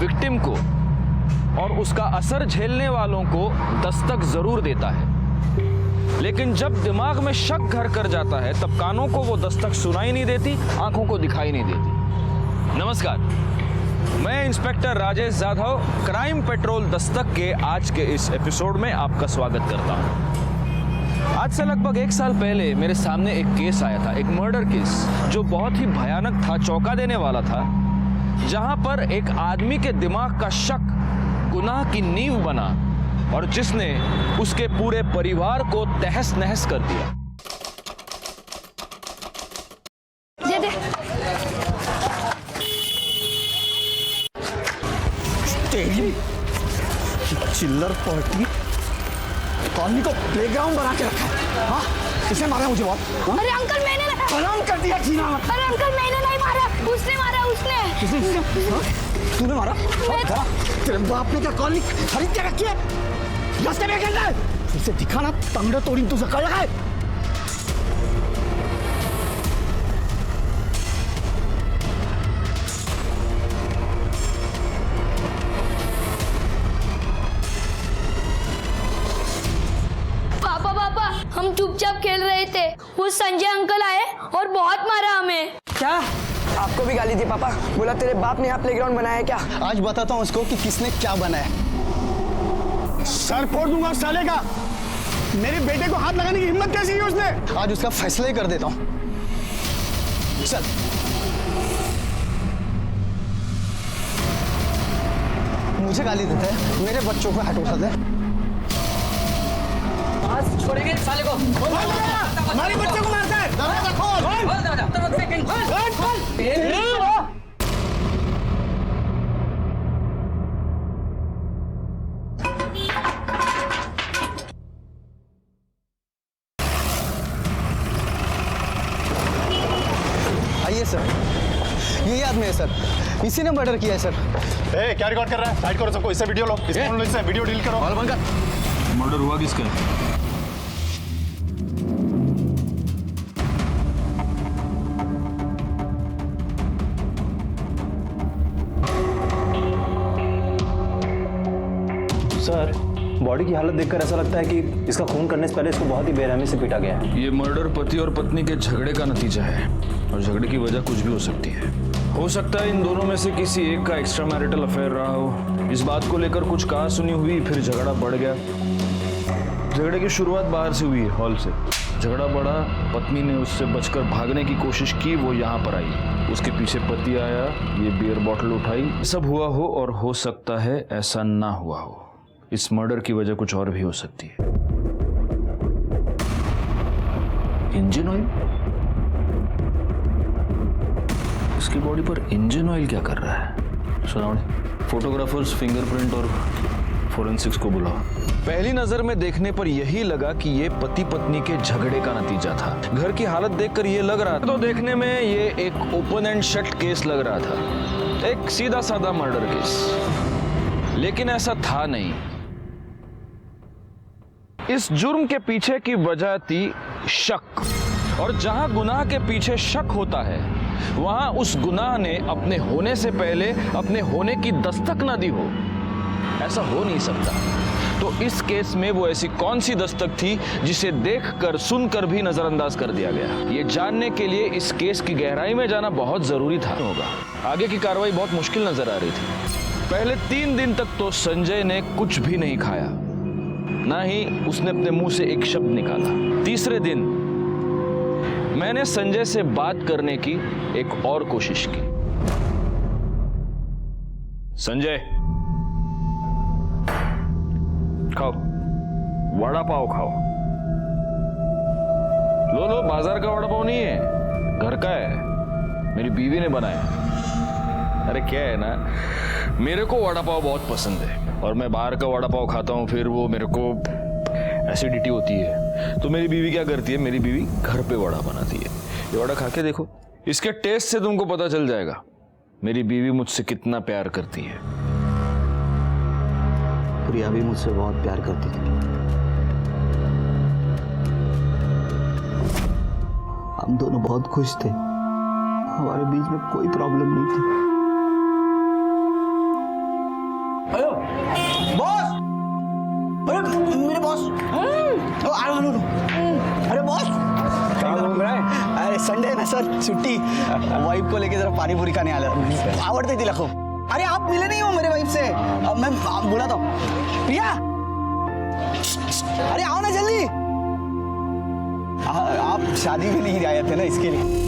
Victim को और उसका असर झेलने वालों को दस्तक जरूर देता है, लेकिन जब दिमाग में शक घर कर जाता है तब कानों को वो दस्तक सुनाई नहीं देती, आंखों को दिखाई नहीं देती। नमस्कार, मैं inspector Rajesh Jadhav crime petrol Dastak के आज के इस एपिसोड में आपका स्वागत करता हूं। आज से लगभग 1 साल पहले मेरे सामने एक केस आया था, एक मर्डर केस जो बहुत ही भयानक था, चौंका देने वाला था, जहां पर एक आदमी के दिमाग का शक गुनाह की नींव बना और जिसने उसके पूरे परिवार को तहस नहस कर दिया। दे। तेरी चिल्लर पार्टी कॉलोनी को प्लेग्राउंड बना के रखा है। हाँ, किसने मारा मुझे बहुत? अरे अंकल मैंने प्रणाम कर दिया जीना। अरे अंकल मैंने नहीं मारा, उसने मारा। उसने किसने? हाँ? तूने मारा? तेरे बाप ने क्या कॉलोनी खरीद के रखी है? रास्ते में खेलना है? फिर से दिखाना तंगड़े तोड़ी तुझे कर लगा है। पापा हम चुपचाप खेल रहे थे, वो संजय अंकल आए और बहुत मारा हमें। क्या आपको भी गाली दी पापा? बोला तेरे बाप ने यहाँ प्लेग्राउंड बनाया है क्या? आज बताता हूँ उसको कि किसने क्या बनाया। सर फोड़ दूंगा साले का। मेरे बेटे को हाथ लगाने की हिम्मत कैसी है उसने? आज उसका फैसला ही कर देता हूँ। चल मुझे गाली देता है, मेरे बच्चों को हाथ उठाता है। आज छोड़ेंगे साले को। हमारे बच्चे को मारता है। दरवाजा खोल। आइए सर, यही आदमी है सर, इसी ने मर्डर किया है सर। क्या रिकॉर्ड कर रहा है? साइड करो सबको, इससे वीडियो लो, इससे वीडियो डील करो। कॉल बंद कर। मर्डर हुआ किसका? सर, बॉडी की हालत देखकर ऐसा लगता है कि इसका खून करने से पहले इसको बहुत ही बेरहमी से पीटा गया है। ये मर्डर पति और पत्नी के झगड़े का नतीजा है और झगड़े की वजह कुछ भी हो सकती है। हो सकता है इन दोनों में से किसी एक का एक्स्ट्रा मैरिटल अफेयर रहा हो। इस बात को लेकर कुछ कहा सुनी हुई, फिर झगड़ा बढ़ गया। झगड़े की शुरुआत बाहर से हुई, हॉल से। झगड़ा बढ़ा, पत्नी ने उससे बचकर भागने की कोशिश की, वो यहाँ पर आई। उसके पीछे पति आया, ये बियर बॉटल उठाई। सब हुआ हो और हो सकता है ऐसा ना हुआ हो। इस मर्डर की वजह कुछ और भी हो सकती है। Engine oil? इसकी बॉडी पर इंजन ऑयल क्या कर रहा है? सुनाओ। फोटोग्राफर्स, फिंगरप्रिंट और फोरेंसिक्स को बुलाओ। पहली नजर में देखने पर यही लगा कि ये पति पत्नी के झगड़े का नतीजा था। घर की हालत देखकर ये लग रहा था, तो देखने में ये एक ओपन एंड शट केस लग रहा था, एक सीधा साधा मर्डर केस। लेकिन ऐसा था नहीं। इस जुर्म के पीछे की वजह थी शक, और जहां गुनाह के पीछे शक होता है वहां उस गुनाह ने अपने होने से पहले अपने होने की दस्तक न दी हो। ऐसा हो नहीं सकता। तो इस केस में वो ऐसी कौन सी दस्तक थी जिसे देखकर सुनकर भी नजरअंदाज कर दिया गया? ये जानने के लिए इस केस की गहराई में जाना बहुत जरूरी था। आगे की कार्रवाई बहुत मुश्किल नजर आ रही थी। पहले 3 दिन तक तो संजय ने कुछ भी नहीं खाया, ना ही उसने अपने मुंह से एक शब्द निकाला। तीसरे दिन मैंने संजय से बात करने की एक और कोशिश की। संजय, खाओ, वड़ा पाव खाओ। लो लो, बाजार का वड़ा पाव नहीं है, घर का है, मेरी बीवी ने बनाया। अरे क्या है ना, मेरे को वड़ा पाव बहुत पसंद है और मैं बाहर का वड़ा पाव खाता हूँ, फिर वो मेरे को एसिडिटी होती है। तो मेरी बीवी क्या करती है, मेरी बीवी घर पे वड़ा बनाती है। ये वड़ा खा के देखो, इसके टेस्ट से तुमको पता चल जाएगा मेरी बीवी मुझसे कितना प्यार करती है। प्रिया भी मुझसे बहुत प्यार करती थी। हम दोनों बहुत खुश थे, हमारे बीच में कोई प्रॉब्लम नहीं थी। ओ आ लो अरे बॉस कहाँ घूम रहा है? अरे संडे है ना सर, छुट्टी। वाइफ को लेके जरा पानी पूरी खाने आया, आवड़ते तिला खूब। अरे आप मिले नहीं हो मेरे वाइफ से, मैं बोला तो प्रिया, अरे आओ ना जल्दी। आप शादी में नहीं आए थे ना, इसके लिए।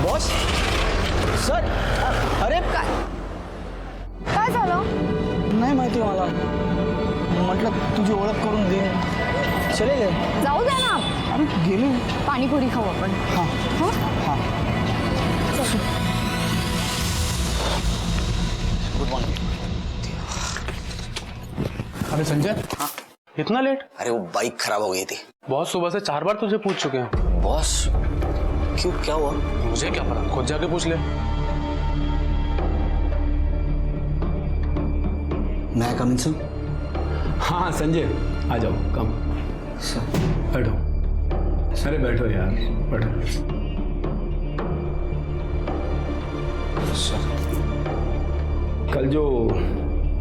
बॉस सर, अरे काय झालं? नाही माहिती मला, म्हटलं तुझी ओळख करून दे, चले गए। जाऊ द्या ना, अरे गेले। पाणीपुरी खाऊ आपण. हाँ हं? हाँ गुड मॉर्निंग। अरे संजय, हाँ इतना लेट? अरे वो बाइक खराब हो गई थी। बहुत सुबह से 4 बार तुझे पूछ चुके हैं। बॉस क्यों, क्या हुआ? मुझे क्या पता, खुद जाके पूछ ले। मैं कमिंग सून? हाँ संजय, आ जाओ, कम बैठो। अरे बैठो यार, बैठो। कल जो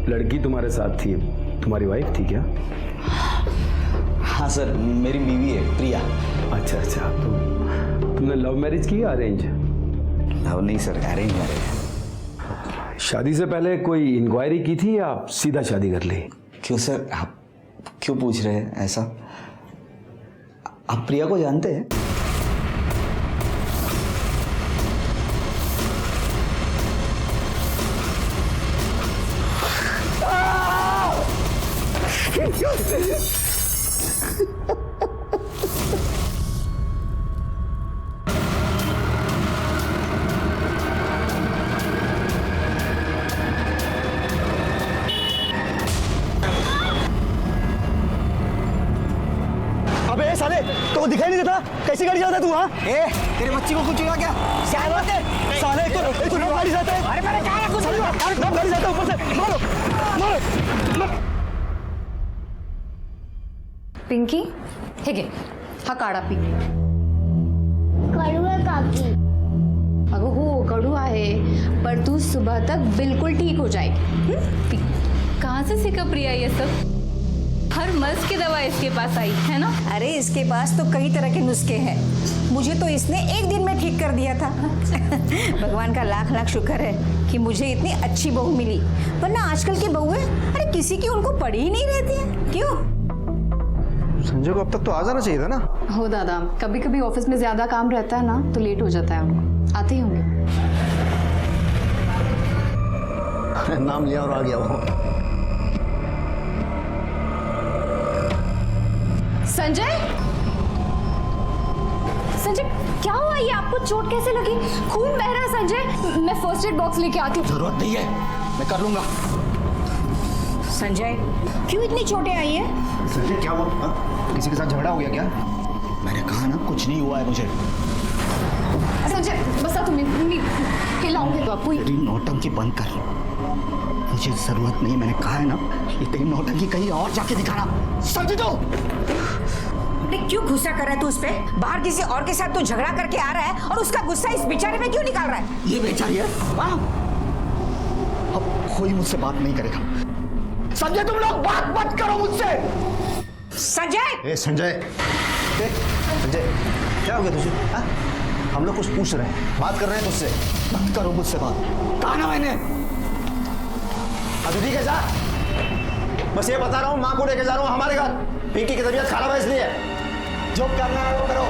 लड़की तुम्हारे साथ थी, तुम्हारी वाइफ थी क्या? हाँ सर, मेरी बीवी है प्रिया। अच्छा अच्छा, तो तुमने लव मैरिज की या अरेंज? लव नहीं सर, अरेंज मैरिज। शादी से पहले कोई इंक्वायरी की थी या सीधा शादी कर ली? क्यों सर, आप क्यों पूछ रहे हैं ऐसा? आप प्रिया को जानते हैं? अबे साले, तो दिखाई नहीं देता? कैसी गाड़ी चलाता तू? हाँ ए, तेरे बच्ची को कुछ हुआ क्या? क्या बात है साले, एक तो गाड़ी जाता है। अरे मैंने कहा कुछ नहीं हुआ, गाड़ी जाता है ऊपर से, मारो मारो। पिंकी, हे घे, हा काढा पी. कडू आहे काकी. अगं हो, कडू आहे, पर तू सुबह तक बिल्कुल ठीक हो जाएगी. पी. कहाँ से सीखा प्रिया ये सब? हर मर्ज की दवा इसके पास आई है ना? अरे इसके पास तो कई तरह के नुस्खे हैं, मुझे तो इसने एक दिन में ठीक कर दिया था. भगवान का लाख लाख शुक्र है कि मुझे इतनी अच्छी बहू मिली, वरना आजकल की बहुएं अरे किसी की उनको पड़ी ही नहीं रहती है. क्यों? संजय को अब तक तो आ जाना चाहिए था ना. हो दादा, कभी कभी ऑफिस में ज्यादा काम रहता है ना, तो लेट हो जाता है उनको. आते ही होंगे. नाम लिया और आ गया वो. संजय, संजय क्या हुआ? ये आपको चोट कैसे लगी? खून बह रहा है संजय. मैं फर्स्ट एड बॉक्स लेके आती हूँ. जरूरत नहीं है, मैं कर लूंगा. संजय क्यों इतनी चोटें आई है? संजय क्या हुआ? हाँ? किसी के साथ झगड़ा हो गया क्या? मैंने कहा ना कुछ नहीं हुआ है मुझे. संजय बसा तुम्ही, मी हिलाऊंगी तो आपको. तेरी नौटंकी बंद कर, मुझे जरूरत नहीं. मैंने कहा है ना, ये तेरी नौटंकी कहीं और जाके दिखाना, समझी तो? क्यों गुस्सा कर रहा है तू उस पे? बाहर किसी और के साथ तो झगड़ा करके आ रहा है और उसका गुस्सा इस बेचारे पे क्यों निकाल रहा है? ये बेचारी है, हाँ? अब कोई मुझसे बात नहीं करेगा. संजय तुम लोग बात मत करो मुझसे. संजय! ए संजय, संजय क्या हो गया तुझे? हाँ? हम लोग कुछ पूछ रहे हैं, बात कर रहे हैं तुझसे. मत करो मुझसे बात. कहा ना मैंने. अभी ठीक है जा, बस ये बता रहा हूँ, माँ को लेके जा रहा हूँ हमारे घर. पिंकी की तबीयत खराब है इसलिए. जो करना है वो करो.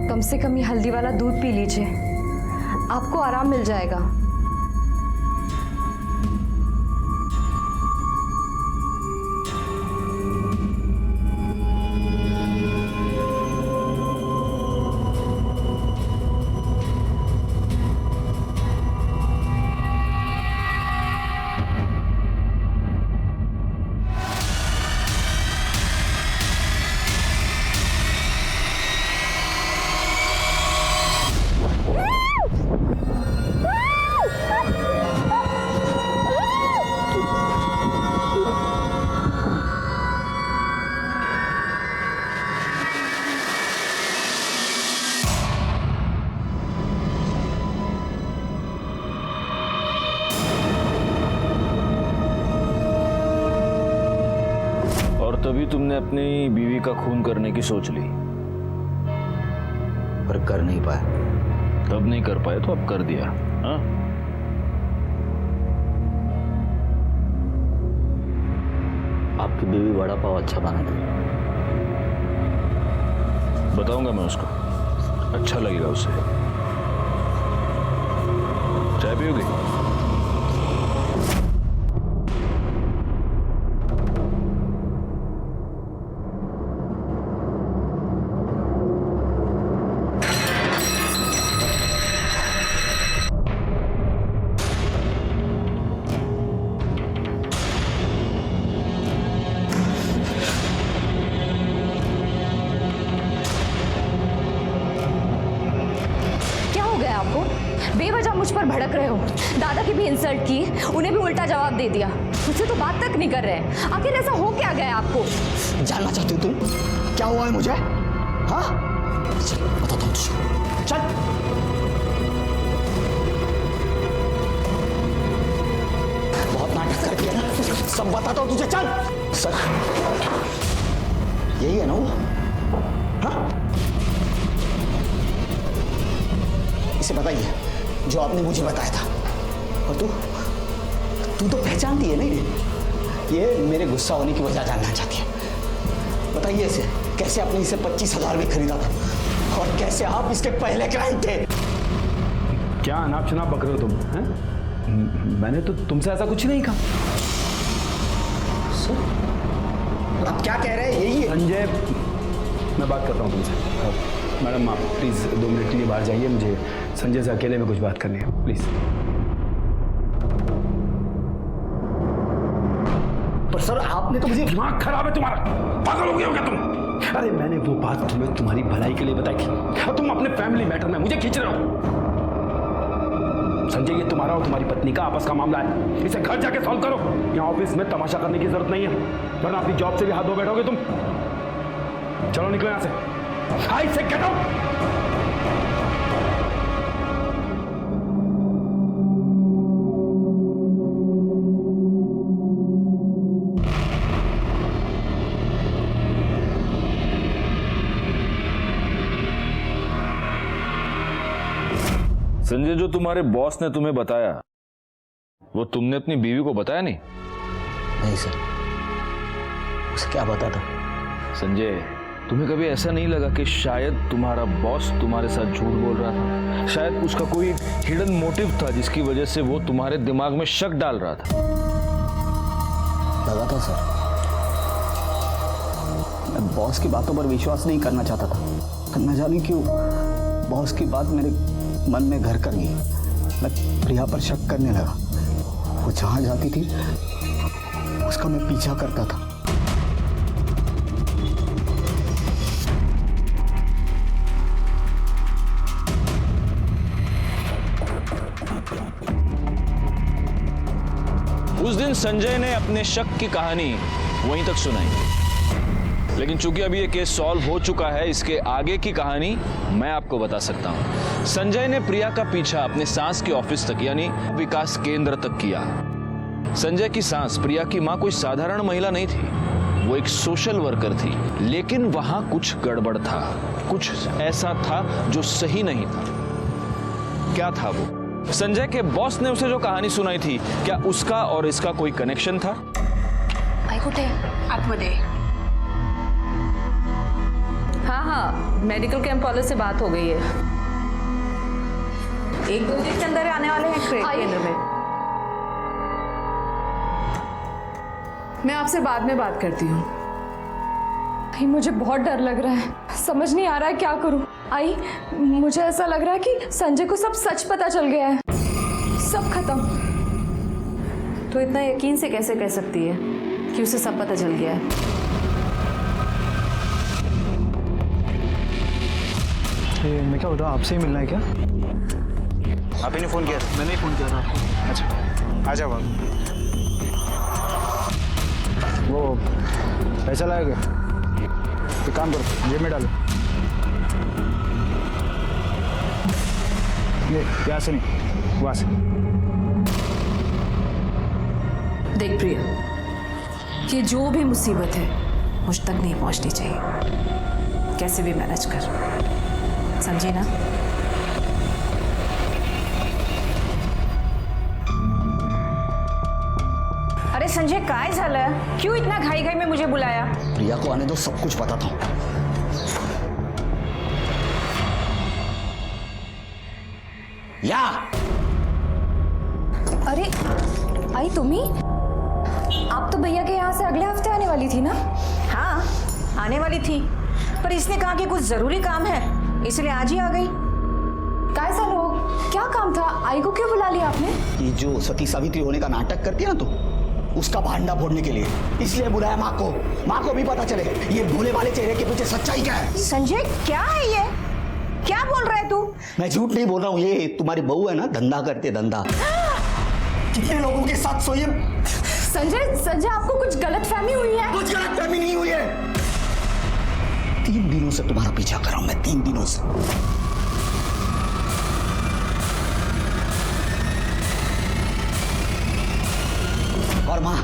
कम से कम ये हल्दी वाला दूध पी लीजिए, आपको आराम मिल जाएगा. तभी तुमने अपनी बीवी का खून करने की सोच ली। पर कर नहीं पाया। तब नहीं कर पाए तो अब कर दिया। हाँ? आपकी बीवी वड़ा पाव अच्छा बनाती है। बताऊंगा मैं उसको, अच्छा लगेगा उसे। चाय पियोगी? आपको बेवजह मुझ पर भड़क रहे हो। दादा की भी इंसल्ट की, उन्हें भी उल्टा जवाब दे दिया। मुझसे तो बात तक नहीं कर रहे हैं। आखिर ऐसा हो क्या गया आपको? जानना चाहती हो तुम क्या हुआ है मुझे? हाँ चल बताता हूँ तुझे। चल बहुत नाटक कर दिया ना, सब बताता हूँ तुझे। चल सर यही है ना वो? हाँ इसे बताइए जो आपने मुझे बताया था। और तू तो पहचानती है नहीं, ये मेरे गुस्सा होने की वजह जानना चाहती है। बताइए इसे कैसे आपने इसे 25,000 में खरीदा था और कैसे आप इसके पहले क्लाइंट थे। क्या अनाप शनाप बक रहे हो तुम हैं? मैंने तो तुमसे ऐसा कुछ नहीं कहा। आप क्या कह रहे हैं? यही है संजय, मैं बात करता हूँ तुमसे। मैडम आप प्लीज़ 2 मिनट के लिए बाहर जाइए, मुझे संजय से अकेले में कुछ बात करनी है, प्लीज़। पर सर आपने तो मुझे। दिमाग खराब है तुम्हारा, पागल हो गए हो क्या तुम? अरे मैंने वो बात तुम्हें तुम्हारी भलाई के लिए बताई थी और तुम अपने फैमिली मैटर में मुझे खींच रहे हो। संजय ये तुम्हारा और तुम्हारी पत्नी का आपस का मामला है, इसे घर जाके सॉल्व करो। यहाँ ऑफिस में तमाशा करने की जरूरत नहीं है, वरना अपनी जॉब से भी हाथ धो बैठोगे तुम। चलो निकलो यहाँ से। I say get out! Sanjay, जो तुम्हारे बॉस ने तुम्हें बताया वो तुमने अपनी बीवी को बताया नहीं? नहीं सर, उसे क्या पता था? संजय, तुम्हें कभी ऐसा नहीं लगा कि शायद तुम्हारा बॉस तुम्हारे साथ झूठ बोल रहा था? शायद उसका कोई हिडन मोटिव था जिसकी वजह से वो तुम्हारे दिमाग में शक डाल रहा था। लगा था सर, मैं बॉस की बातों पर विश्वास नहीं करना चाहता था। न जाने क्यों बॉस की बात मेरे मन में घर कर गई। मैं प्रिया पर शक करने लगा। वो जहां जाती थी उसका मैं पीछा करता था। उस दिन संजय ने अपने शक की कहानी वहीं तक सुनाई, लेकिन चूंकि अभी ये केस सॉल्व हो चुका है, इसके आगे की कहानी मैं आपको बता सकता हूं। संजय ने प्रिया का पीछा अपने सास के ऑफिस तक यानी विकास केंद्र तक किया। संजय की सास प्रिया की मां कोई साधारण महिला नहीं थी, वो एक सोशल वर्कर थी। लेकिन वहां कुछ गड़बड़ था, कुछ ऐसा था जो सही नहीं था। क्या था वो? संजय के बॉस ने उसे जो कहानी सुनाई थी, क्या उसका और इसका कोई कनेक्शन था? आई कुठे आतमध्ये? हाँ, मेडिकल कैंप वाले से बात हो गई है। 1-2 दिन के अंदर आने वाले हैं क्रेट केंद्र में। मैं आपसे बाद में बात करती हूँ। आई मुझे बहुत डर लग रहा है, समझ नहीं आ रहा है क्या करूं। आई मुझे ऐसा लग रहा है कि संजय को सब सच पता चल गया है, सब खत्म। तो इतना यकीन से कैसे कह सकती है कि उसे सब पता चल गया है? मैं क्या बताऊँ, आपसे ही मिलना है क्या? आप ही ने फोन किया था? मैंने ही फोन किया था। अच्छा आ जाओ आप। वो पैसा लाएगा? एक काम करो, जेब में डालो। ये यहाँ से नहीं, वहाँ से। देख प्रिया, ये जो भी मुसीबत है मुझ तक नहीं पहुंचनी चाहिए। कैसे भी मैनेज कर, समझी ना? अरे संजय, काय झालं? क्यों इतना घाई घाई में मुझे बुलाया? प्रिया को आने दो, सब कुछ बताता हूँ। या अरे आई तुम्ही? आप तो भैया के यहाँ से अगले हफ्ते आने वाली थी ना? हाँ, आने वाली थी, पर इसने कहा कि कुछ जरूरी काम है, इसलिए आज ही आ गई। काय सालो, क्या काम था? आई को क्यों बुला लिया आपने? ये जो सती सावित्री होने का नाटक करती है ना तू, उसका भांडा फोड़ने के लिए इसलिए बुलाया माँ को। माँ को भी पता चले ये भोले वाले चेहरे के पीछे सच्चाई क्या है। संजय, क्या है ये? क्या बोल रहा है तू? मैं झूठ नहीं बोल रहा हूँ, ये तुम्हारी बहू है ना, धंधा करती है, धंधा। कितने लोगों के साथ सोई है? संजय आपको कुछ गलतफहमी हुई है? कुछ गलतफहमी नहीं हुई है। 3 दिनों से तुम्हारा पीछा कर रहा हूं मैं, 3 दिनों से। और मां,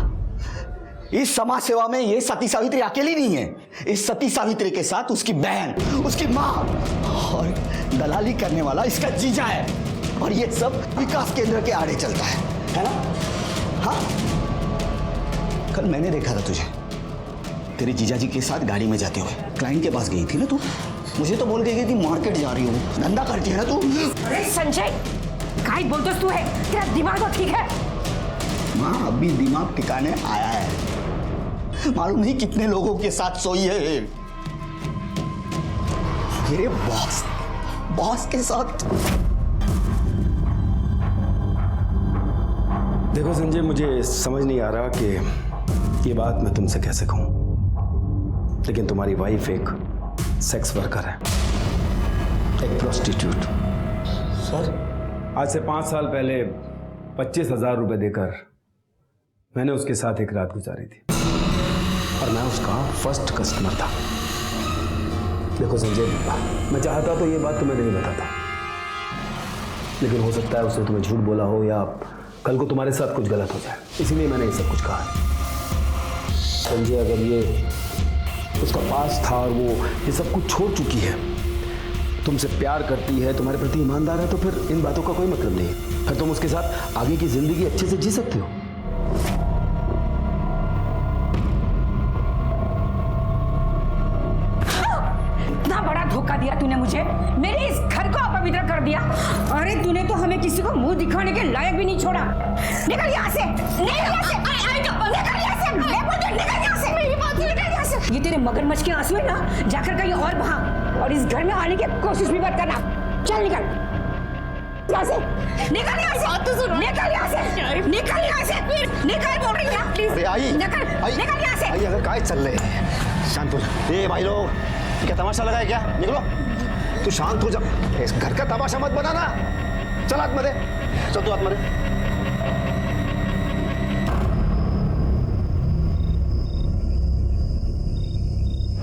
इस समाज सेवा में ये सती सावित्री अकेली नहीं है। इस सती सावित्री के साथ उसकी बहन, उसकी मां और दलाली करने वाला इसका जीजा है। और ये सब विकास केंद्र के आड़े चलता है ना? हाँ, कल मैंने देखा था तुझे तेरे जीजाजी के साथ गाड़ी में जाते हुए। क्लाइंट के पास गई थी ना तू? मुझे तो बोल के गई थी मार्केट जा रही हूँ। धंधा करती है ना तू? अरे संजय, काय बोलतोस तू है? तेरा दिमाग तो ठीक है? माँ, अभी दिमाग ठिकाने आया है। मालूम नहीं कितने लोगों के साथ सोई है। मेरे बॉस के साथ। देखो संजय, मुझे समझ नहीं आ रहा कि ये बात मैं तुमसे कैसे कहूं, लेकिन तुम्हारी वाइफ एक सेक्स वर्कर है, एक प्रोस्टिट्यूट। सर, आज से 5 साल पहले 25,000 रुपए देकर मैंने उसके साथ एक रात गुजारी थी और मैं उसका फर्स्ट कस्टमर था। देखो संजय, मैं चाहता तो ये बात तुम्हें नहीं बताता, लेकिन हो सकता है उसने तुम्हें झूठ बोला हो या कल को तुम्हारे साथ कुछ गलत हो जाए, इसीलिए मैंने ये सब कुछ कहा। संजय, अगर ये उसका पास था और वो ये सब कुछ छोड़ चुकी है, तुमसे प्यार करती है, तुम्हारे प्रति ईमानदार है, तो फिर इन बातों का कोई मतलब नहीं है। फिर तुम उसके साथ आगे की जिंदगी अच्छे से जी सकते हो। इतना बड़ा धोखा दिया तूने मुझे, मेरे इस घर को अपवित्र कर दिया। अरे तूने तो हमें किसी को मुंह दिखाने के लायक भी नहीं छोड़ा। निकल यहाँ से, निकल यहाँ से, निकल यहाँ से, मैं बोलती हूँ निकल यहाँ से, मेरी बात निकल यहाँ से। ये तेरे मगरमच्छ के आंसू है ना, जाकर कहीं और बहा, और इस घर में आने की कोशिश भी मत करना। चल निकल यहाँ से, निकल यहाँ से, तो सुनो, निकल यहाँ से, निकल यहाँ से, निकल बोल रही है, प्लीज निकल, निकल यहाँ से। आई, अगर काय चल रहे, शांत हो जा। ए भाई लोग, क्या तमाशा लगा है क्या? निकलो, तू शांत हो जा। इस घर का तमाशा मत बनाना। चल आत्मदे, चल तू आत्मदे।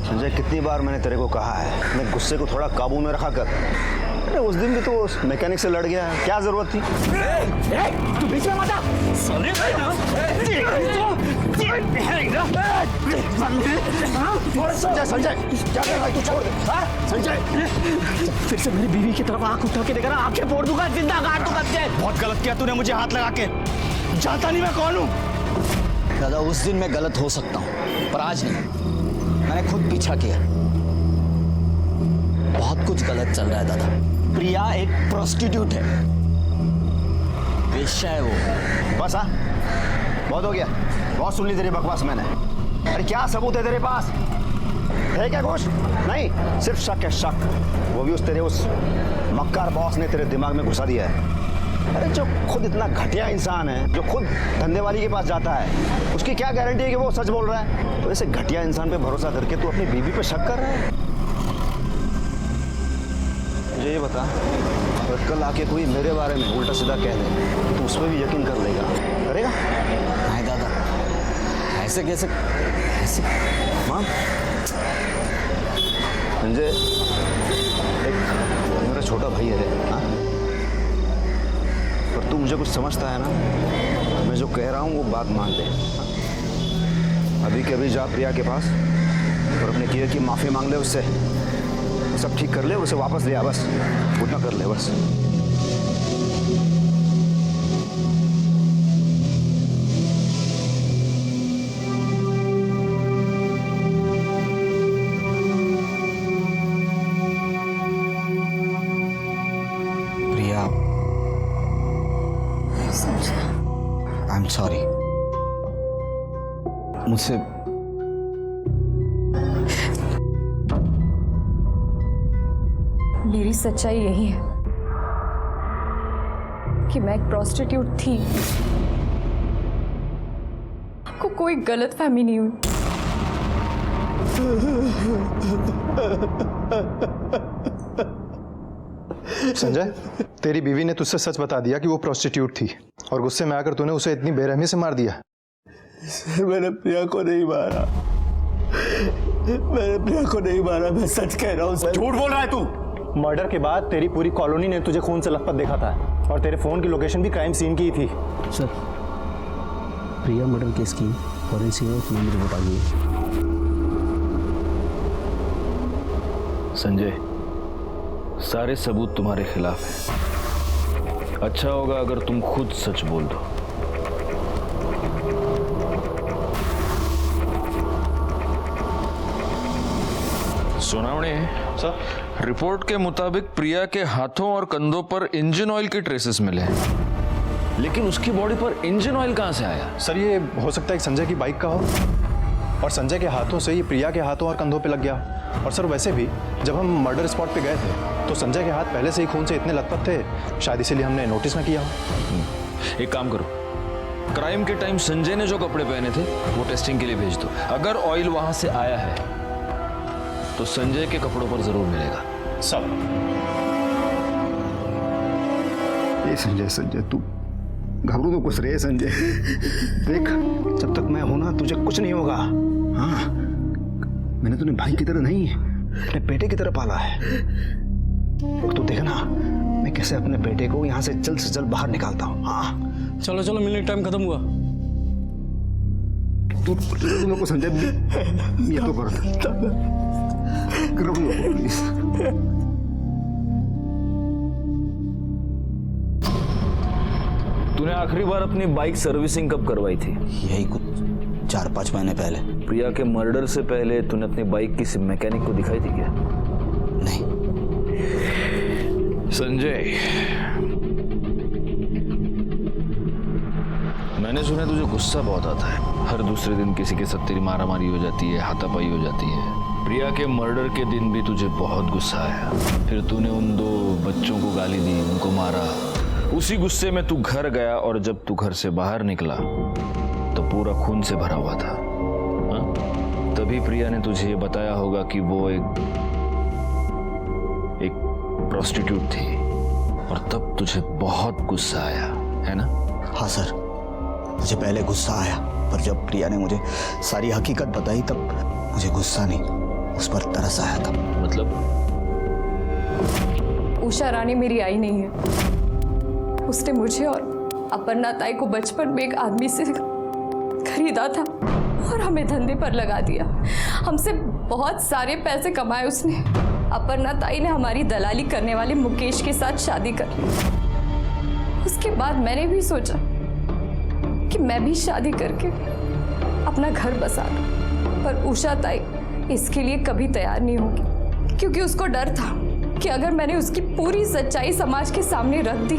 संजय, कितनी बार मैंने तेरे को कहा है, मैं गुस्से को थोड़ा काबू में रखा कर। अरे उस दिन भी तो उस मैकेनिक से लड़ गया, क्या जरूरत थी? तू बीच में मत आ। संजय, संजय, क्या कर रहा है? तू छोड़ दे। हाँ? संजय, फिर से मेरी बीवी की तरफ आंख उठा के देखा ना, आंखें फोड़ दूंगा, जिंदा गाड़ दूंगा तुझे। बहुत गलत किया तूने मुझे हाथ लगा के। जानता नहीं मैं कौन हूँ। दादा, उस दिन मैं गलत हो सकता हूँ, पर आज नहीं। मैंने खुद पीछा किया। बहुत कुछ गलत चल रहा है दादा। प्रिया एक प्रोस्टिट्यूट है, वेश्या है वो। बस हाँ, बहुत हो गया, बहुत सुन ली तेरी बकवास मैंने। अरे क्या सबूत है तेरे पास? है क्या कुछ? नहीं, सिर्फ शक है, शक। वो भी तेरे उस मक्कार बॉस ने तेरे दिमाग में घुसा दिया है। अरे जो खुद इतना घटिया इंसान है, जो खुद धंधे वाली के पास जाता है, उसकी क्या गारंटी है कि वो सच बोल रहा है? तो ऐसे घटिया इंसान पे भरोसा करके तू अपनी बीवी पे शक कर रहा है? मुझे ये बता, अगर कल आके कोई मेरे बारे में उल्टा सीधा कह दे, तो उस पर भी यकीन कर लेगा? करेगा? नहीं दादा, ऐसे कैसे? ऐसे मां, संजय, एक मेरा छोटा भाई है, हाँ? पर तू मुझे कुछ समझता है ना? मैं जो कह रहा हूँ वो बात मान ले। अभी के अभी जा प्रिया के पास और अपने किए की माफी मांग ले उससे, वो सब ठीक कर ले, उसे वापस ले आ, बस उतना कर ले बस। प्रिया, आई एम सॉरी। मुझसे मेरी सच्चाई यही है कि मैं एक प्रोस्टिट्यूट थी। आपको कोई गलतफहमी नहीं हुई। संजय, तेरी बीवी ने तुझसे सच बता दिया कि वो प्रोस्टिट्यूट थी और गुस्से में आकर तूने उसे इतनी बेरहमी से मार दिया। मैंने प्रिया को नहीं मारा, मैंने प्रिया को नहीं मारा, मैं सच कह रहा हूँ। झूठ बोल रहा है तू। मर्डर के बाद तेरी पूरी कॉलोनी ने तुझे खून से लथपथ देखा था और तेरे फोन की लोकेशन भी क्राइम सीन की ही थी। सर, प्रिया मर्डर केस की फॉरेंसिक में रिपोर्ट आ गई है। संजय, सारे सबूत तुम्हारे खिलाफ हैं। अच्छा होगा अगर तुम खुद सच बोल दो। सुनावणे सर, रिपोर्ट के मुताबिक प्रिया के हाथों और कंधों पर इंजन ऑयल के ट्रेसेस मिले हैं, लेकिन उसकी बॉडी पर इंजन ऑयल कहां से आया? सर ये हो सकता है कि संजय की बाइक का हो और संजय के हाथों से ये प्रिया के हाथों और कंधों पे लग गया। और सर वैसे भी जब हम मर्डर स्पॉट पे गए थे तो संजय के हाथ पहले से ही खून से इतने लथपथ थे, शायद इसीलिए हमने नोटिस ना किया। एक काम करो, क्राइम के टाइम संजय ने जो कपड़े पहने थे वो टेस्टिंग के लिए भेज दो। अगर ऑयल वहां से आया है तो संजय के कपड़ों पर जरूर मिलेगा। सब ये संजय, संजय तू घबरू तो कुछ रहे संजय। देख, जब तक मैं हूं ना तुझे कुछ नहीं होगा। हाँ, मैंने तुझे भाई की तरह नहीं, अपने बेटे की तरह पाला है। और तू देखना मैं कैसे अपने बेटे को यहाँ से जल्द बाहर निकालता हूँ। हाँ चलो चलो, मिलने टाइम खत्म हुआ। तू लोगों को संजय ये तो कर प्लीज। तूने आखिरी बार अपनी बाइक सर्विसिंग कब करवाई थी? यही कुछ 4-5 महीने पहले। प्रिया के मर्डर से पहले तूने अपनी बाइक किसी मैकेनिक को दिखाई थी क्या? नहीं। संजय, मैंने सुना तुझे गुस्सा बहुत आता है। हर दूसरे दिन किसी के साथ तेरी मारामारी हो जाती है, हाथापाई हो जाती है। प्रिया के मर्डर के दिन भी तुझे बहुत गुस्सा आया। फिर तूने उन 2 बच्चों को गाली दी, उनको मारा। उसी गुस्से में तू घर गया और जब तू घर से बाहर निकला तो पूरा खून से भरा हुआ था। हा? तभी प्रिया ने तुझे ये बताया होगा कि वो एक प्रोस्टिट्यूट थी और तब तुझे बहुत गुस्सा आया, है ना? हाँ सर, मुझे पहले गुस्सा आया, पर जब प्रिया ने मुझे सारी हकीकत बताई तब मुझे गुस्सा नहीं, उस पर तरस आया था। मतलब? उषा रानी मेरी आई नहीं है। उसने मुझे और अपर्णा ताई को बचपन में एक आदमी से खरीदा था और हमें धंधे पर लगा दिया। हमसे बहुत सारे पैसे कमाए उसने। अपर्णा ताई ने हमारी दलाली करने वाले मुकेश के साथ शादी कर ली। उसके बाद मैंने भी सोचा कि मैं भी शादी करके अपना घर बसा लूं, पर उषा ताई इसके लिए कभी तैयार नहीं होगी, क्योंकि उसको डर था कि अगर मैंने उसकी पूरी सच्चाई समाज के सामने रख दी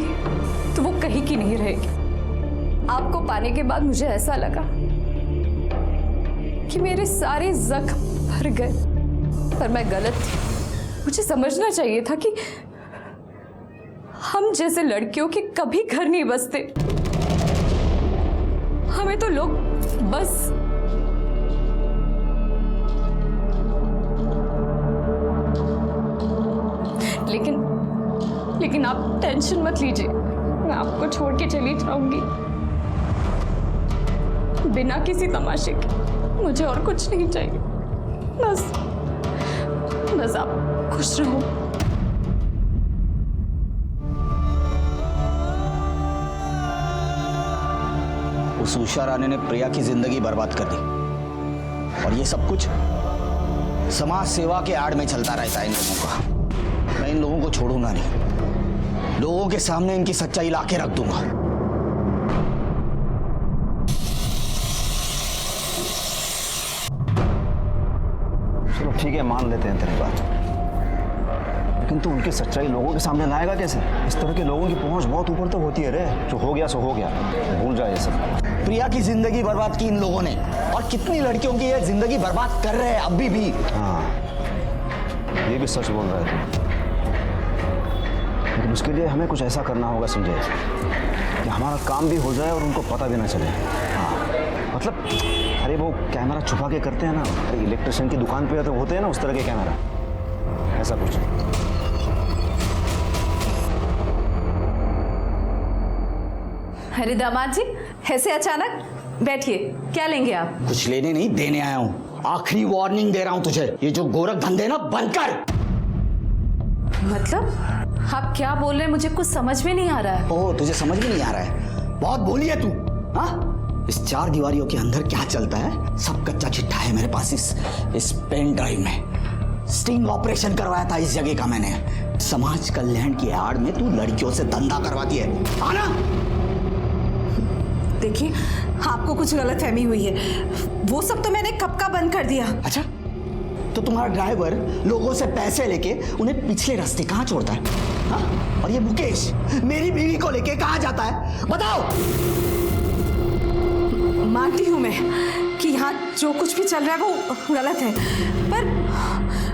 तो वो कहीं की नहीं रहेगी। आपको पाने के बाद मुझे ऐसा लगा कि मेरे सारे जख्म भर गए, पर मैं गलत थी। मुझे समझना चाहिए था कि हम जैसे लड़कियों के कभी घर नहीं बसते। हमें तो लोग बस लेकिन आप टेंशन मत लीजिए, मैं आपको छोड़ के चली जाऊंगी बिना किसी तमाशे के। मुझे और कुछ नहीं चाहिए, बस आप खुश रहो। उस उषा रानी ने प्रिया की जिंदगी बर्बाद कर दी और ये सब कुछ समाज सेवा के आड़ में चलता रहता है इन लोगों का। मैं इन लोगों को छोड़ूंगा नहीं, लोगों के सामने इनकी सच्चाई लाके रख दूंगा। चलो ठीक है, मान लेते हैं तेरी बात, लेकिन तू उनकी सच्चाई लोगों के सामने लाएगा कैसे? इस तरह के लोगों की पहुंच बहुत ऊपर तक होती है रे। जो हो गया सो हो गया, भूल जाए ये सब। प्रिया की जिंदगी बर्बाद की इन लोगों ने, और कितनी लड़कियों की ये जिंदगी बर्बाद कर रहे हैं अभी भी। हाँ, ये भी सच बोल रहा है तू, लेकिन उसके लिए हमें कुछ ऐसा करना होगा संजय कि हमारा काम भी हो जाए और उनको पता भी ना चले। हाँ, मतलब अरे वो कैमरा छुपा के करते हैं ना, अरे इलेक्ट्रिशियन की दुकान पे तो होते हैं ना उस तरह के कैमरा, ऐसा कुछ। अरे दामाद जी, ऐसे अचानक? बैठिए, क्या लेंगे आप? कुछ लेने नहीं, देने आया हूँ। आखिरी वार्निंग दे रहा हूँ तुझे, ये जो गोरख धंधे ना बंद कर। मतलब आप क्या बोल रहे हैं? मुझे कुछ समझ में नहीं आ रहा है। ओह, तुझे समझ में नहीं आ रहा है? बहुत बोली है तू। हाँ, इस चार दीवारियों के अंदर क्या चलता है सब कच्चा चिट्ठा है मेरे पास इस पेन ड्राइव में। स्टिंग ऑपरेशन करवाया था इस जगह का मैंने। समाज कल्याण की आड़ में तू लड़कियों से धंधा करवाती है, आना। देखिए, आपको कुछ गलतफहमी हुई है, वो सब तो मैंने कब का बंद कर दिया। अच्छा, तो तुम्हारा ड्राइवर लोगों से पैसे लेके उन्हें पिछले रास्ते कहाँ छोड़ता है? हाँ? और ये मुकेश मेरी बीवी को लेके कहाँ जाता है, बताओ। मानती हूँ मैं कि यहाँ जो कुछ भी चल रहा है वो गलत है,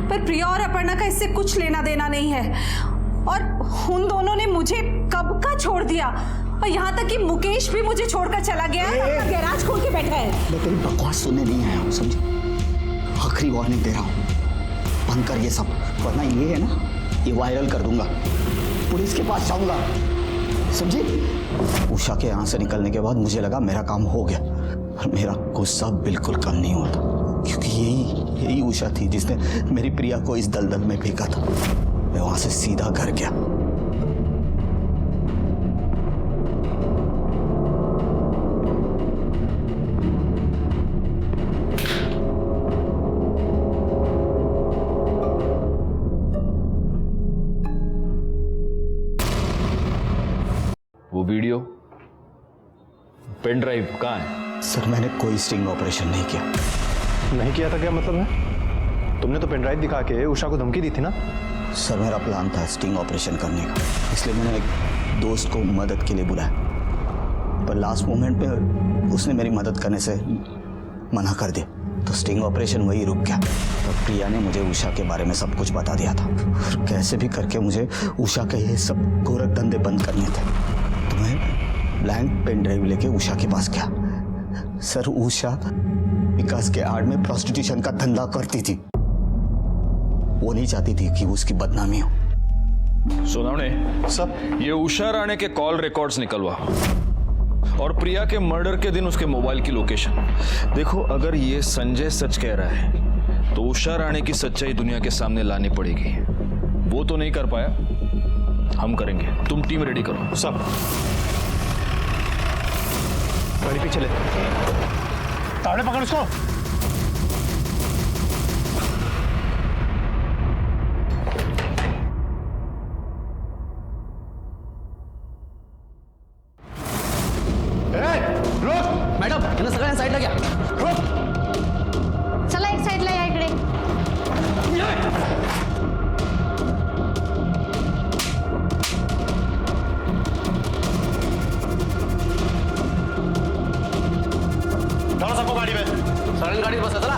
पर प्रिया और अपर्णा का इससे कुछ लेना देना नहीं है। और उन दोनों ने मुझे कब का छोड़ दिया, और यहाँ तक कि मुकेश भी मुझे छोड़कर चला गया है, अपना गैराज खोल के बैठा है। मैं तेरी बकवास सुनने नहीं आया हूँ, समझे? आखिरी वार्निंग दे रहा हूँ, बंद कर ये सब, वरना ये है ना, ये वायरल कर दूंगा, पुलिस के पास जाऊंगा, समझे? उषा के यहाँ से निकलने के बाद मुझे लगा मेरा काम हो गया, और मेरा गुस्सा बिल्कुल कम नहीं हुआ था, क्योंकि यही उषा थी जिसने मेरी प्रिया को इस दलदल में फेंका था। मैं वहां से सीधा घर गया। वो वीडियो, पेन ड्राइव कहाँ है? सर, मैंने कोई स्टिंग ऑपरेशन नहीं किया। नहीं किया था क्या मतलब है? तुमने तो पेन ड्राइव दिखा के उषा को धमकी दी थी ना? सर, मेरा प्लान था स्टिंग ऑपरेशन करने का, इसलिए मैंने एक दोस्त को मदद के लिए बुलाया, पर लास्ट मोमेंट पे उसने मेरी मदद करने से मना कर दिया, तो स्टिंग ऑपरेशन वही रुक गया। तो प्रिया ने मुझे उषा के बारे में सब कुछ बता दिया था, और कैसे भी करके मुझे उषा के ये सब गोरख धंधे बंद करने थे। तो मैं ब्लैंक पेन ड्राइव लेके उषा के पास गया। सर, उषा विकास के आड़ में प्रोस्टिट्यूशन का धंधा करती थी, वो नहीं चाहती थी कि उसकी बदनामी हो। सुनावने सब ये उषा राणे के कॉल रिकॉर्ड्स निकलवा, और प्रिया के मर्डर के दिन उसके मोबाइल की लोकेशन। देखो, अगर ये संजय सच कह रहा है तो उषा राणे की सच्चाई दुनिया के सामने लानी पड़ेगी। वो तो नहीं कर पाया, हम करेंगे। तुम टीम रेडी करो। सब गाड़ी पीछे ले, तावड़े पकड़ उसको। मॅडम, यांना सगळ्यांना साईडला घ्या. चला एक साईडला या इकडे. डालो सबको गाड़ी में, सगळ्यांनी गाडीत बसा, चला.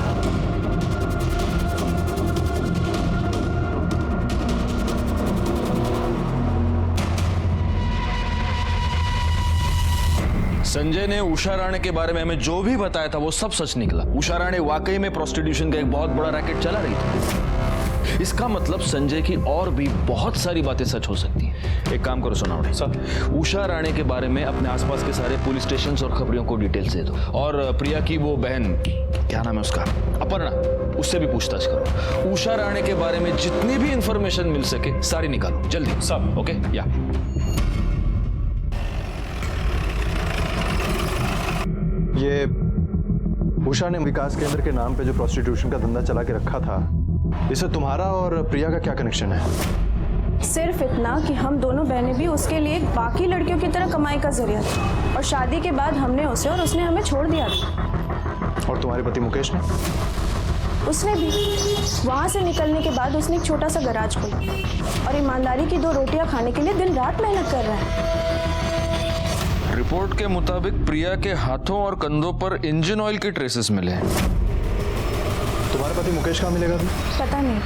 संजय ने उषा राणे के बारे में हमें जो भी बताया था वो सब सच निकला। उषा राणे वाकई में प्रोस्टिट्यूशन का एक बहुत बड़ा रैकेट चला रही थी। इसका मतलब संजय की और भी बहुत सारी बातें सच हो सकती हैं। एक काम करो सुनावड़े, सर उषा राणे के बारे में अपने आसपास के सारे पुलिस स्टेशन और खबरियों को डिटेल्स दे दो, और प्रिया की वो बहन, क्या नाम है उसका, अपर्णा, उससे भी पूछताछ करो। उषा राणे के बारे में जितनी भी इंफॉर्मेशन मिल सके सारी निकालो जल्दी। सब ओके? या ये उषा ने विकास केंद्र के नाम पे जो प्रोस्टिट्यूशन का धंधा चला के रखा था, इससे तुम्हारा और प्रिया का क्या कनेक्शन है? सिर्फ इतना कि हम दोनों बहनें भी उसके लिए बाकी लड़कियों की तरह कमाई का जरिया थे, और शादी के बाद हमने उसे और उसने हमें छोड़ दिया था। और तुम्हारे पति मुकेश ने? उसने भी वहाँ से निकलने के बाद उसने एक छोटा सा गराज खोला और ईमानदारी की 2 रोटियां खाने के लिए दिन रात मेहनत कर रहा है। रिपोर्ट के मुताबिक प्रिया के हाथों और कंधों पर इंजन ऑयल के ट्रेसेस मिले हैं। तुम्हारे पति मुकेश कहाँ मिलेगा अभी? पता नहीं,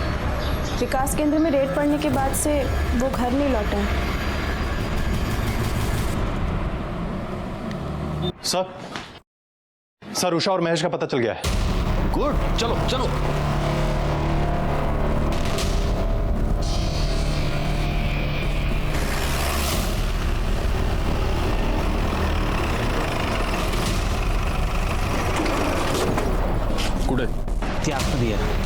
विकास केंद्र में रेड पड़ने के बाद से वो घर नहीं लौटा है। सर, उषा और महेश का पता चल गया है। गुड, चलो चलो। कुठे? ती आतमध्ये आहे.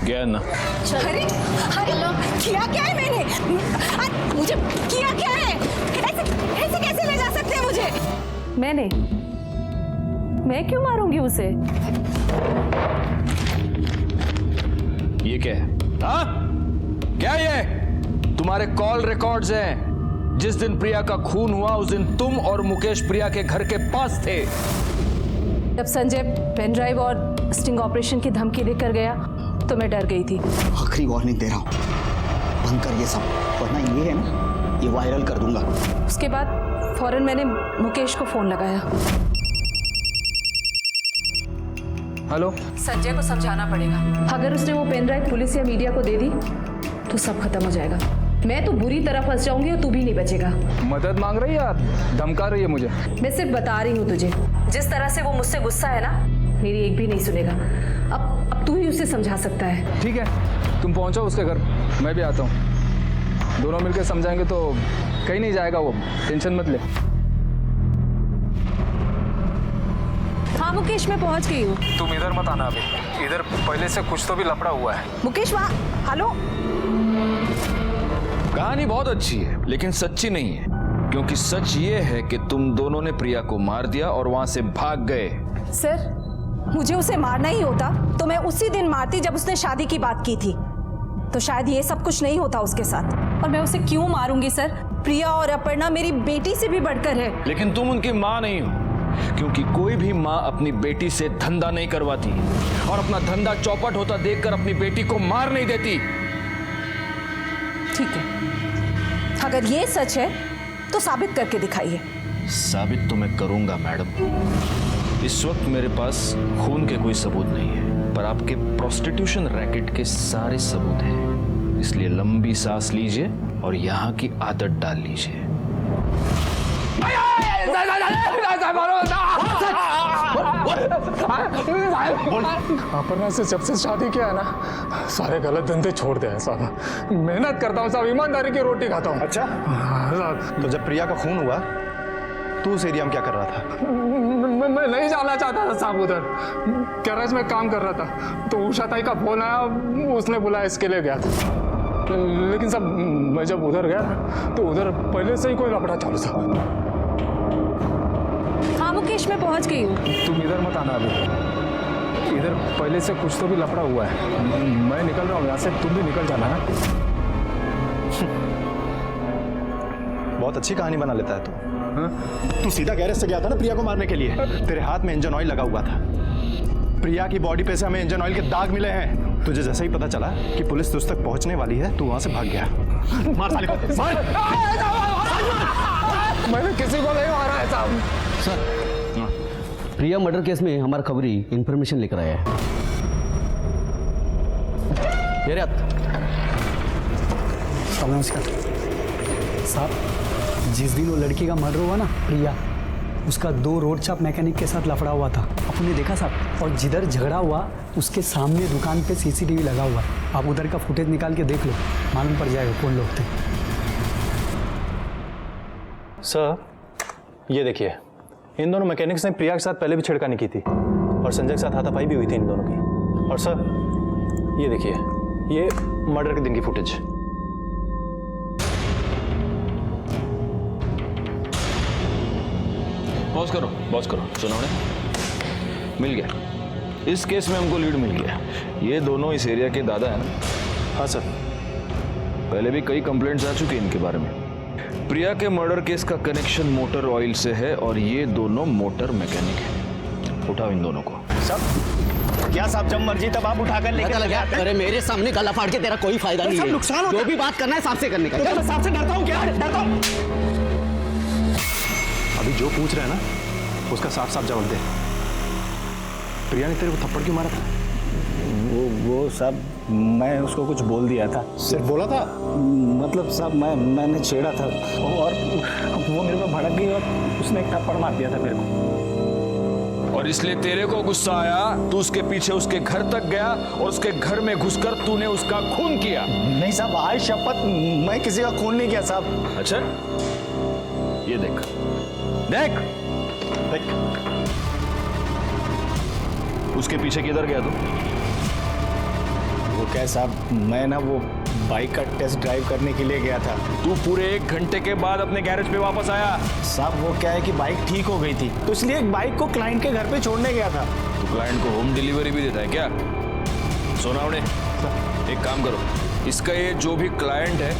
गया ना? अरे किया क्या है मैंने? मुझे किया क्या है? ऐसे कैसे ले जा सकते हैं मुझे? मैं क्यों मारूंगी उसे? ये क्या है? हाँ? क्या ये? तुम्हारे कॉल रिकॉर्ड्स हैं। जिस दिन प्रिया का खून हुआ उस दिन तुम और मुकेश प्रिया के घर के पास थे। जब संजय पेन ड्राइव और स्टिंग ऑपरेशन की धमकी देकर गया तो मैं डर गई थी। आखिरी वार्निंग दे रहा हूँ, बंद कर ये सब, वरना ये है ना, ये वायरल कर दूंगा। उसके बाद फौरन मैंने मुकेश को फोन लगाया। हेलो। संजय को समझाना पड़ेगा, अगर उसने वो पेन ड्राइव पुलिस या मीडिया को दे दी तो सब खत्म हो जाएगा। मैं तो बुरी तरह फंस जाऊंगी और तू भी नहीं बचेगा। मदद मांग रही है या धमका रही है मुझे? मैं सिर्फ बता रही हूँ तुझे, जिस तरह से वो मुझसे गुस्सा है ना, मेरी एक भी नहीं सुनेगा। अब तू ही उसे समझा सकता है। ठीक है, तुम पहुंचो उसके घर, मैं भी आता हूँ। दोनों मिलकर समझाएंगे तो कहीं नहीं जाएगा वो, टेंशन मत ले। हाँ मुकेश, मैं पहुंच गई हूँ। तुम इधर मत आना अभी, इधर पहले से कुछ तो भी लफड़ा हुआ है। मुकेश वहाँ, हेलो। कहानी बहुत अच्छी है लेकिन सच्ची नहीं है, क्योंकि सच ये है कि तुम दोनों ने प्रिया को मार दिया और वहां से भाग गए। सर, मुझे उसे मारना ही होता तो मैं उसी दिन मारती जब उसने शादी की बात की थी, तो शायद ये सब कुछ नहीं होता उसके साथ। और मैं उसे क्यों मारूंगी सर? प्रिया और अपर्णा मेरी बेटी से भी बढ़कर है। लेकिन तुम उनकी माँ नहीं हो, क्योंकि कोई भी माँ अपनी बेटी से धंधा नहीं करवाती और अपना धंधा चौपट होता देखकर अपनी बेटी को मार नहीं देती। ठीक है, अगर ये सच है तो साबित करके दिखाइए। साबित तो मैं करूंगा मैडम। इस वक्त मेरे पास खून के कोई सबूत नहीं है, पर आपके प्रोस्टिट्यूशन रैकेट के सारे सबूत हैं। इसलिए लंबी सांस लीजिए और यहाँ की आदत डाल लीजिए। अपर्णा से जब से शादी किया है ना, सारे गलत धंधे छोड़ दिया है साहब। मेहनत करता हूँ साहब, ईमानदारी की रोटी खाता हूँ। अच्छा, तो जब प्रिया का खून हुआ तू उस एरिया में क्या कर रहा था? मैं नहीं जाना चाहता था साहब उधर, गैरेज में काम कर रहा था। तो उषा ताई का फोन आया, उसने बुलाया, इसके लिए गया था। लेकिन साहब मैं जब उधर गया तो उधर पहले से ही कोई लफड़ा चालू था। हाँ मुकेश, मैं पहुंच गई हूँ। तुम इधर मत आना अभी, इधर पहले से कुछ तो भी लफड़ा हुआ है। मैं निकल रहा हूँ यहाँ से, तुम भी निकल जाना है। बहुत अच्छी कहानी बना लेता है तू। तू सीधा गैरेज से गया था ना प्रिया को मारने के लिए। तेरे हाथ में इंजन ऑयल लगा हुआ था। प्रिया की बॉडी पे से हमें इंजन ऑयल के दाग मिले हैं। तुझे जैसे ही पता चला कि पुलिस तुझ तक पहुंचने वाली है, तू वहां से भाग गया। मार साले को, मार। मैंने किसी को नहीं मारा है साहब। सर, प्रिया मर्डर केस में हमारा खबरी इंफॉर्मेशन लेकर आया है। नमस्कार साहब, जिस दिन वो लड़की का मर्डर हुआ ना प्रिया, उसका 2 रोड शॉप मैकेनिक के साथ लफड़ा हुआ था। आपने देखा साहब? और जिधर झगड़ा हुआ उसके सामने दुकान पे CCTV लगा हुआ है। आप उधर का फुटेज निकाल के देख लो, मालूम पड़ जाएगा कौन लोग थे। सर ये देखिए, इन दोनों मैकेनिक्स ने प्रिया के साथ पहले भी छेड़खानी की थी और संजय के साथ हाथापाई भी हुई थी इन दोनों की। और सर ये देखिए, ये मर्डर के दिन की फुटेज। पॉज करो, सुनो ने मिल गया। इस केस में हमको लीड मिल गया। ये दोनों इस एरिया के दादा है ना? हाँ सर। पहले भी कई कंप्लेंट्स आ चुके हैं इनके बारे में। प्रिया के मर्डर केस का कनेक्शन मोटर ऑयल से है और ये दोनों मोटर मैकेनिक हैं। उठाओ इन दोनों को। सब क्या साहब, जब मर्जी तब आप उठाकर लेके अरे मेरे सामने गला फाड़ के तेरा कोई फायदा नहीं है। नुकसान होगा। जो भी बात करना है सांप से करने का। मैं सांप से डरता हूँ क्या? डरता हूँ। अभी जो पूछ रहे हैं ना उसका साफ साफ जवाब दे। प्रिया ने तेरे को थप्पड़ क्यों मारा था? वो साहब, मैं उसको कुछ बोल दिया था। सिर्फ बोला था? मतलब साहब मैंने छेड़ा था और वो मेरे पे भड़क गई और उसने एक थप्पड़ मार दिया था मेरे को। और इसलिए तेरे को गुस्सा आया, तू उसके पीछे उसके घर तक गया और उसके घर में घुसकर तूने उसका खून किया। नहीं साहब, आज शपथ मैं किसी का खून नहीं किया साहब। अच्छा, ये देख देख देख, उसके पीछे किधर गया तू? वो क्या साहब, मैं ना वो बाइक का टेस्ट ड्राइव करने के लिए गया था। तू पूरे 1 घंटे के बाद अपने गैरेज पे वापस आया। साहब वो क्या है कि बाइक ठीक हो गई थी, तो इसलिए एक बाइक को क्लाइंट के घर पे छोड़ने गया था। तू क्लाइंट को होम डिलीवरी भी देता है क्या? सोनावणे, एक काम करो, इसका ये जो भी क्लाइंट है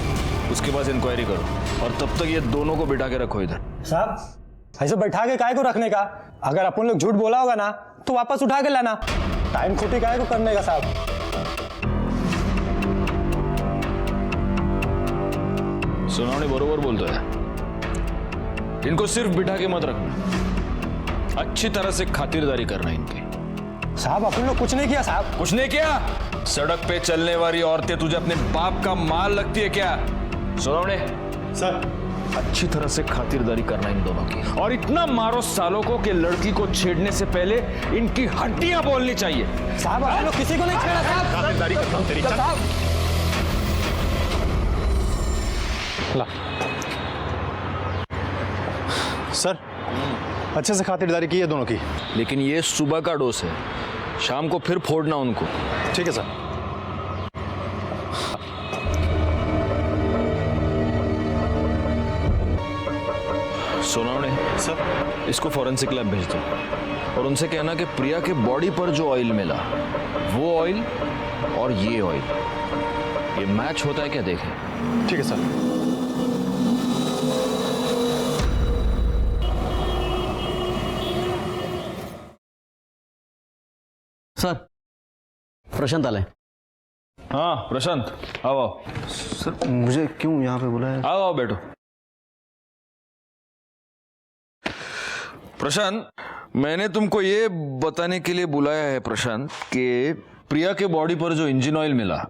उसके पास इंक्वायरी करो और तब तक ये दोनों को बिठा के रखो इधर। साहब ऐसे बैठा के काहे को रखने का? अगर अपन लोग झूठ बोला होगा ना तो वापस उठा के लाना। टाइम खोटी काहे को करने का साहब? सोनावणे बरोबर बोलतो है। इनको सिर्फ बिठा के मत रखना, अच्छी तरह से खातिरदारी करना इनकी। साहब अपन लोग कुछ नहीं किया साहब। कुछ नहीं किया? सड़क पे चलने वाली औरतें तुझे अपने बाप का माल लगती है क्या? सोनावणे सर, अच्छी तरह से खातिरदारी करना इन दोनों की, और इतना मारो सालों को कि लड़की को छेड़ने से पहले इनकी हड्डियां बोलनी चाहिए। साहब आप लोग किसी को नहीं छेड़ा साहब। खातिरदारी करता हूं तेरी। साहब सर, अच्छे से खातिरदारी की है दोनों की। लेकिन ये सुबह का डोज है, शाम को फिर फोड़ना उनको। ठीक है सर। सोनावणे सर, इसको फॉरेंसिक लैब भेज दो और उनसे कहना कि प्रिया के बॉडी पर जो ऑयल मिला वो ऑयल और ये ऑयल, ये मैच होता है क्या देखें। ठीक है सर। सर, प्रशांत आले। हाँ प्रशांत, आओ आओ। सर मुझे क्यों यहाँ पे बुलाया? आओ आओ बैठो। प्रशांत, मैंने तुमको ये बताने के लिए बुलाया है प्रशांत कि प्रिया के बॉडी पर जो इंजन ऑयल मिला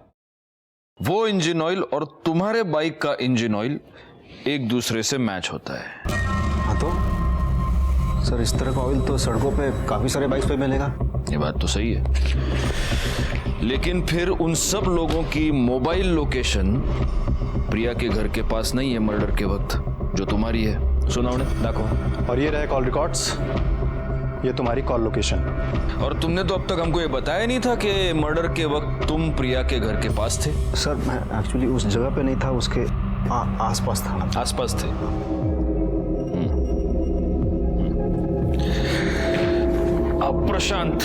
वो इंजन ऑयल और तुम्हारे बाइक का इंजन ऑयल एक दूसरे से मैच होता है। हाँ तो सर, इस तरह का ऑयल तो सड़कों पे काफी सारे बाइक्स पे मिलेगा। ये बात तो सही है, लेकिन फिर उन सब लोगों की मोबाइल लोकेशन प्रिया के घर के पास नहीं है मर्डर के वक्त, जो तुम्हारी है। सुनाओ देखो। और ये रहे कॉल रिकॉर्ड्स, ये तुम्हारी कॉल लोकेशन। और तुमने तो अब तक हमको ये बताया नहीं था कि मर्डर के वक्त तुम प्रिया के घर के पास थे। सर मैं एक्चुअली उस जगह पे नहीं था, उसके आसपास था। आसपास थे। अब प्रशांत,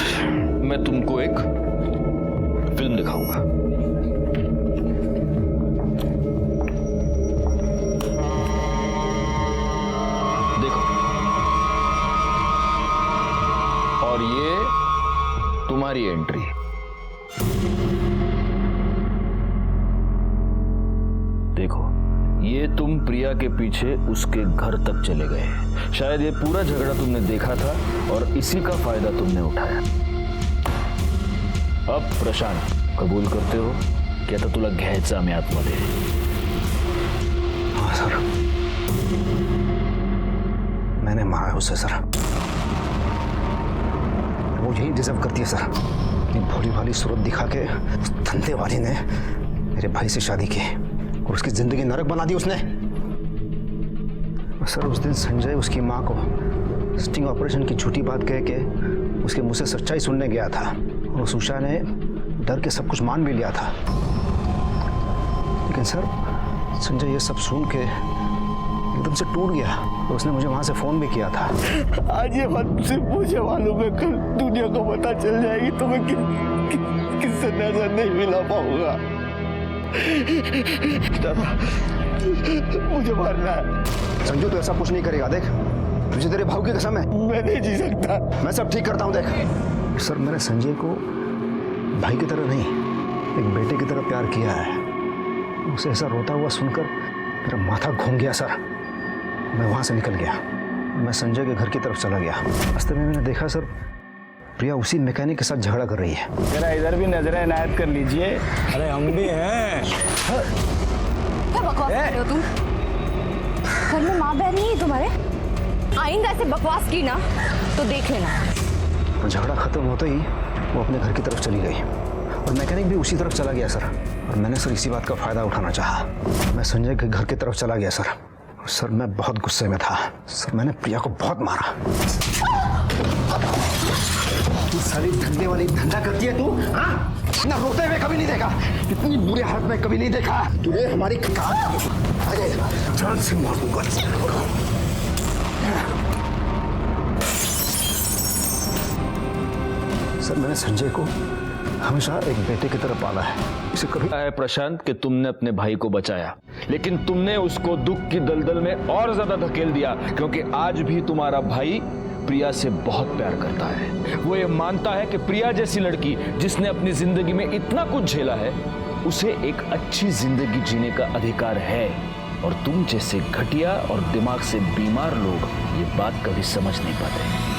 मैं तुमको एक फिल्म दिखाऊंगा। देखो, और ये तुम्हारी एंट्री। देखो, ये तुम प्रिया के पीछे उसके घर तक चले गए। शायद ये पूरा झगड़ा तुमने देखा था और इसी का फायदा तुमने उठाया। अब प्रशांत, कबूल करते हो की आता तुला घ्यायचं आम्ही आतमध्ये? हाँ सर, मैंने मारा है उसे सर। वो यही डिजर्व करती है सर कि भोली भाली सूरत दिखा के उस धंधे वाली ने मेरे भाई से शादी की और उसकी जिंदगी नरक बना दी उसने। सर उस दिन संजय उसकी माँ को स्टिंग ऑपरेशन की झूठी बात कह के उसके मुंह से सच्चाई सुनने गया था और उस उषा ने डर के सब कुछ मान भी लिया था। लेकिन सर संजय ये सब सुन के एकदम से टूट गया और उसने मुझे वहां से फोन भी किया था। आज ये बात सिर्फ मुझे मालूम है, कल दुनिया को पता चल जाएगी तो मैं किससे नजर नहीं मिला पाऊंगा। मुझे मारना है। संजू तो ऐसा कुछ नहीं करेगा, देख तुझे तेरे भाव की कसम है। मैं नहीं जी सकता। मैं सब ठीक करता हूँ, देख। सर मैंने संजय को भाई की तरह नहीं, एक बेटे की तरह प्यार किया है। उसे ऐसा रोता हुआ सुनकर मेरा माथा घूम गया सर। मैं वहां से निकल गया, मैं संजय के घर की तरफ चला गया। रास्ते में मैंने देखा सर प्रिया उसी मैकेनिक के साथ झगड़ा कर रही है। जरा इधर भी नजर इनायत कर लीजिए। अरे हम भी हैं। क्या बकवास कर रहे हो तुम? घर में माँ बहन नहीं है तुम्हारे? आइंदा ऐसे बकवास की ना तो देख लेना। तो झगड़ा खत्म होते ही वो अपने घर की तरफ चली गई और मैकेनिक भी उसी तरफ चला गया सर। और मैंने सर इसी बात का फायदा उठाना चाहा। मैं संजय के घर की तरफ चला गया सर। सर मैं बहुत गुस्से में था सर, मैंने प्रिया को बहुत मारा। तू सारी धंधे वाली धंधा करती है तू, हाँ? इतना रोते हुए कभी नहीं देखा, इतनी बुरे हालत में कभी नहीं देखा तूने हमारी जान से मार दूंगा। सर मैंने संजय को हमेशा एक बेटे की तरह पाला है। इसे कभी है प्रशांत कि तुमने अपने भाई को बचाया, लेकिन तुमने उसको दुख की दलदल में और ज्यादा धकेल दिया, क्योंकि आज भी तुम्हारा भाई प्रिया से बहुत प्यार करता है। वो ये मानता है कि प्रिया जैसी लड़की जिसने अपनी जिंदगी में इतना कुछ झेला है, उसे एक अच्छी जिंदगी जीने का अधिकार है। और तुम जैसे घटिया और दिमाग से बीमार लोग ये बात कभी समझ नहीं पाते।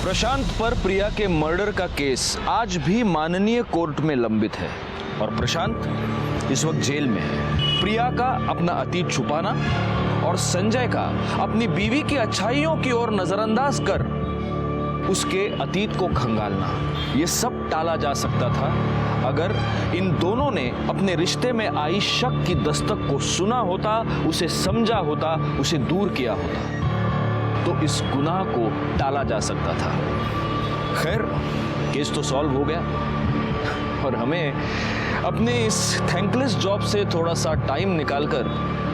प्रशांत पर प्रिया के मर्डर का केस आज भी माननीय कोर्ट में लंबित है और प्रशांत इस वक्त जेल में है। प्रिया का अपना अतीत छुपाना और संजय का अपनी बीवी की अच्छाइयों की ओर नजरअंदाज कर उसके अतीत को खंगालना, ये सब टाला जा सकता था अगर इन दोनों ने अपने रिश्ते में आई शक की दस्तक को सुना होता, उसे समझा होता, उसे दूर किया होता, तो इस गुनाह को टाला जा सकता था। खैर केस तो सॉल्व हो गया और हमें अपने इस थैंकलेस जॉब से थोड़ा सा टाइम निकालकर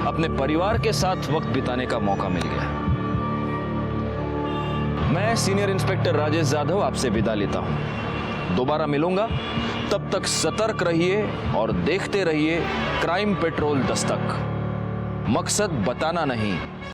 अपने परिवार के साथ वक्त बिताने का मौका मिल गया। मैं सीनियर इंस्पेक्टर राजेश यादव आपसे विदा लेता हूं। दोबारा मिलूंगा, तब तक सतर्क रहिए और देखते रहिए क्राइम पेट्रोल दस्तक। मकसद बताना नहीं,